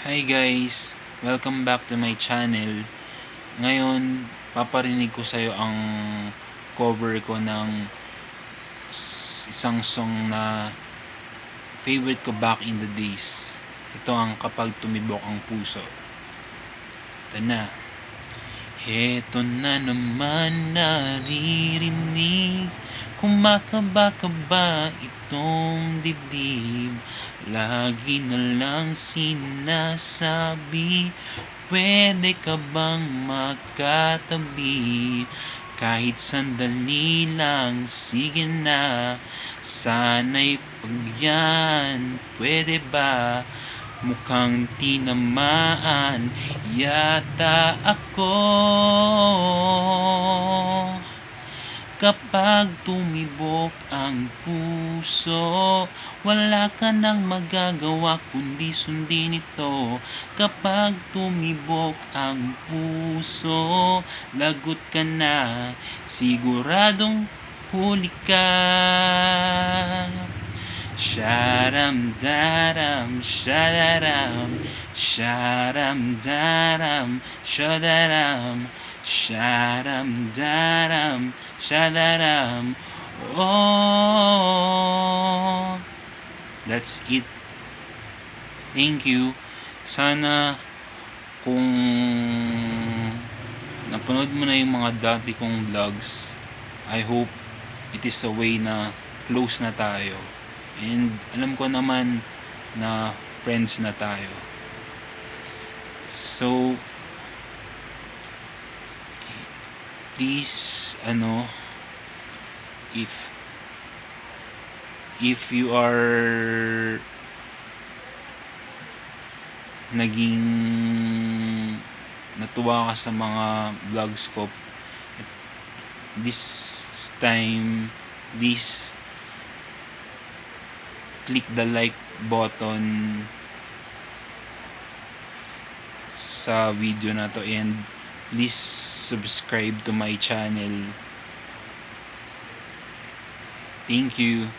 Hi guys! Welcome back to my channel. Ngayon, paparinig ko sa'yo ang cover ko ng isang song na favorite ko back in the days. Ito ang Kapag Tumibok ang Puso. Ito na. Heto na naman naririnig, kumakaba-kaba itong dibdib. Lagi na lang sinasabi, pwede ka bang makatabi? Kahit sandali lang, sige na. Sana'y pagyan, pwede ba? Mukhang tinamaan yata ako. Kapag tumibok ang puso, wala ka nang magagawa kundi sundin ito. Kapag tumibok ang puso, lagot ka na, siguradong huli ka. Sharam-daram, shadaram, sharam-daram, shadaram, sharam-daram, shadaram. Oh, that's it. Thank you. Sana kung napanood mo na yung mga dati kong vlogs, I hope it is a way na close na tayo. And alam ko naman na friends na tayo. So, please, if you are naging natuwa ka sa mga vlogs ko, this time, please click the like button sa video na to, and please subscribe to my channel. Thank you.